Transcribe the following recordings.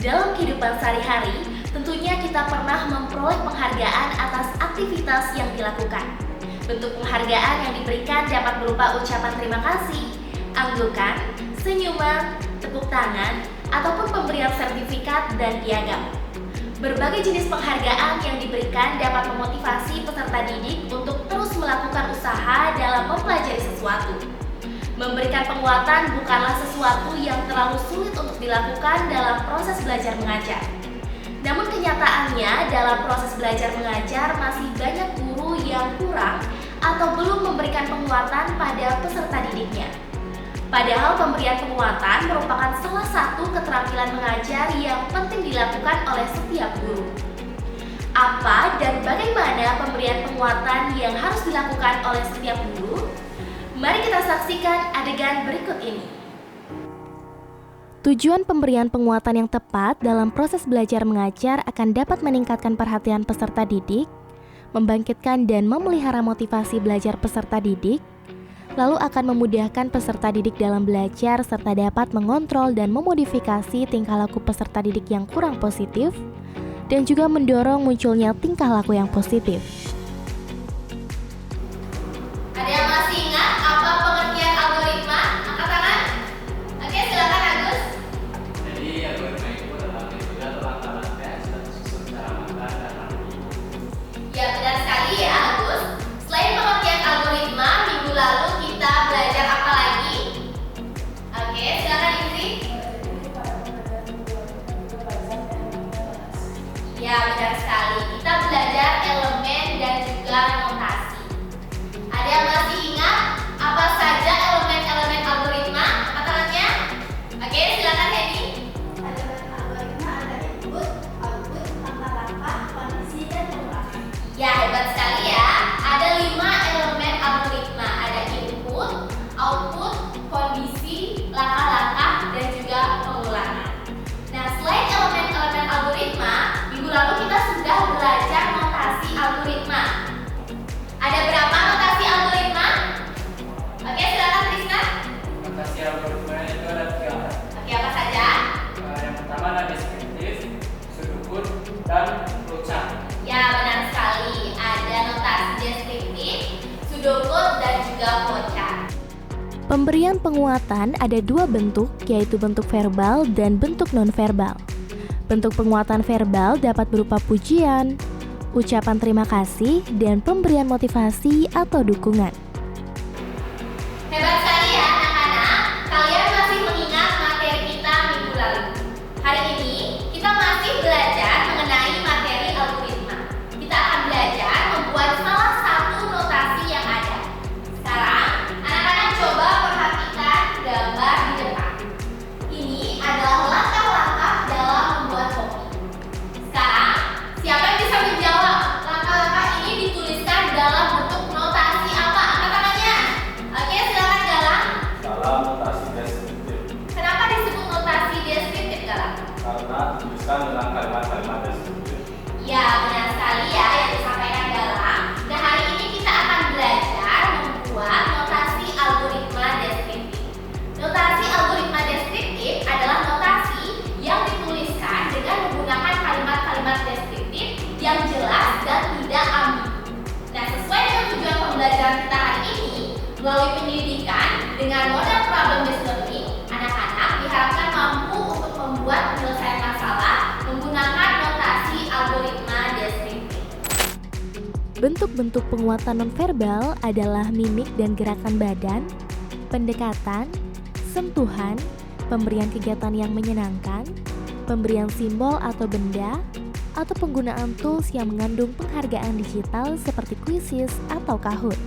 Dalam kehidupan sehari-hari, tentunya kita pernah memperoleh penghargaan atas aktivitas yang dilakukan. Bentuk penghargaan yang diberikan dapat berupa ucapan terima kasih, anggukan, senyuman, tepuk tangan, ataupun pemberian sertifikat dan piagam. Berbagai jenis penghargaan yang diberikan dapat memotivasi peserta didik untuk terus melakukan usaha dalam mempelajari sesuatu. Memberikan penguatan bukanlah sesuatu yang terlalu sulit untuk dilakukan dalam proses belajar mengajar. Namun kenyataannya dalam proses belajar mengajar masih banyak guru yang kurang atau belum memberikan penguatan pada peserta didiknya. Padahal pemberian penguatan merupakan salah satu keterampilan mengajar yang penting dilakukan oleh setiap guru. Apa dan bagaimana pemberian penguatan yang harus dilakukan oleh setiap guru? Mari kita saksikan adegan berikut ini. Tujuan pemberian penguatan yang tepat dalam proses belajar mengajar akan dapat meningkatkan perhatian peserta didik, membangkitkan dan memelihara motivasi belajar peserta didik, lalu akan memudahkan peserta didik dalam belajar serta dapat mengontrol dan memodifikasi tingkah laku peserta didik yang kurang positif, dan juga mendorong munculnya tingkah laku yang positif. Ada yang masih ingat apa pengertian algoritma? Angkat tangan. Oke, silakan Agus. Jadi algoritma itu adalah metode atau langkah-langkah yang sudah tersusun secara matang dan rapi. Ya, benar sekali ya Agus. Selain pengertian algoritma, minggu lalu kita belajar apa lagi? Oke, silakan Indri. Ya, benar sekali. Kita belajar elemen dan juga notasi. Ada yang masih ingat apa saja elemen-elemen algoritma? Angkat tangannya. Oke, silakan Hedi. Elemen algoritma ada input, output, langkah-langkah, kondisi, dan pengulangan. Ya, hebat sekali ya. Ada 5 elemen algoritma. Ada input, output, kondisi, langkah-langkah, dan juga pengulangan. Nah, selain elemen-elemen algoritma, minggu lalu kita sudah belajar notasi algoritma. Ada berapa notasi algoritma? Oke, silakan Krisna. Notasi algoritma itu ada 3. Oke, apa saja? Yang pertama ada deskriptif, sudut, dan flowchart. Ya, benar sekali. Ada notasi deskriptif, sudokut, dan juga flowchart. Pemberian penguatan ada 2 bentuk, yaitu bentuk verbal dan bentuk nonverbal. Bentuk penguatan verbal dapat berupa pujian, ucapan terima kasih, dan pemberian motivasi atau dukungan. Hebat sekali ya anak-anak. Kalian masih mengingat materi kita minggu lalu. Hari ini kita masih belajar mengenai materi algoritma. Kita akan belajar membuat salah satu notasi yang ada. Sekarang anak-anak coba perhatikan gambar di depan. Ini adalah langkah-langkah dalam membuat kopi. Sekarang siapa yang bisa menjawab? Langkah-langkah ini dituliskan dalam bentuk notasi apa? Angkat tangannya. Oke, silakan Galang. Dalam notasi deskriptif, Kenapa disebut notasi deskriptif, Galang? karena dituliskan dengan kalimat-kalimat deskriptif. Ya, benar sekali ya yang disampaikan Galang. Nah, hari ini kita akan belajar membuat notasi algoritma deskriptif. Notasi algoritma deskriptif adalah notasi yang dituliskan dengan menggunakan kalimat-kalimat deskriptif yang jelas dan tidak ambigu. Nah, sesuai dengan tujuan pembelajaran kita hari ini, melalui pendidikan dengan model problem based learning, anak-anak diharapkan mampu untuk membuat penyelesaian masalah menggunakan notasi algoritma deskriptif. Bentuk-bentuk penguatan nonverbal adalah mimik dan gerakan badan, pendekatan, sentuhan, pemberian kegiatan yang menyenangkan, pemberian simbol atau benda, atau penggunaan tools yang mengandung penghargaan digital seperti quizzes atau Kahoot.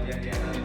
Yang dia kali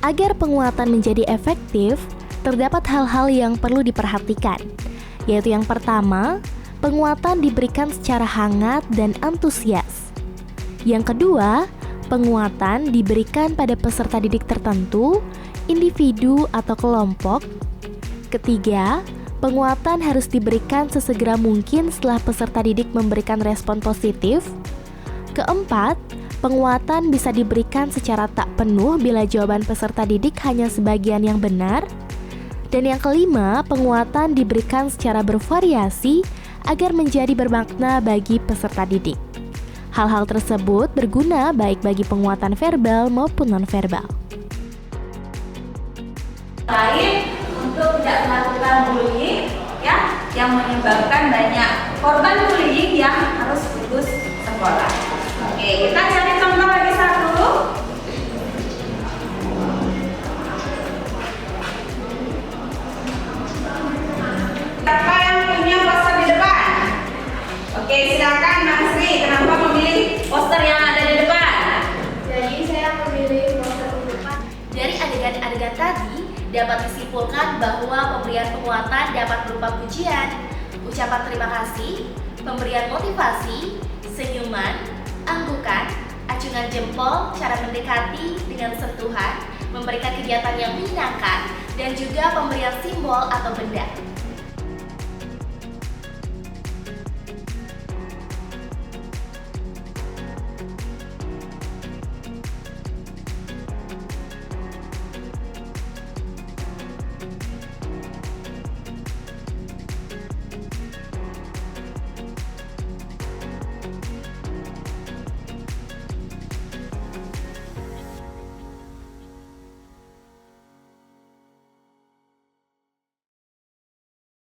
Agar penguatan menjadi efektif, terdapat hal-hal yang perlu diperhatikan, yaitu yang pertama, penguatan diberikan secara hangat dan antusias. Yang kedua, penguatan diberikan pada peserta didik tertentu, individu atau kelompok. Ketiga, penguatan harus diberikan sesegera mungkin setelah peserta didik memberikan respon positif. Keempat, penguatan bisa diberikan secara tak penuh bila jawaban peserta didik hanya sebagian yang benar. Dan yang kelima, penguatan diberikan secara bervariasi agar menjadi bermakna bagi peserta didik. Hal-hal tersebut berguna baik bagi penguatan verbal maupun non-verbal. Lain untuk tidak melakukan bullying ya, yang menyebabkan banyak korban bullying yang harus putus sekolah. Oke, kita cari contoh lagi satu. Siapa yang punya poster di depan? Oke, silakan Mas Sri. Kenapa memilih poster yang ada di depan? Jadi saya memilih poster di depan. Dari adegan-adegan tadi, dapat disimpulkan bahwa pemberian penguatan dapat berupa pujian, ucapan terima kasih, pemberian motivasi, senyuman, anggukan, acungan jempol, cara mendekati dengan sentuhan, memberikan kegiatan yang menyenangkan, dan juga pemberian simbol atau benda.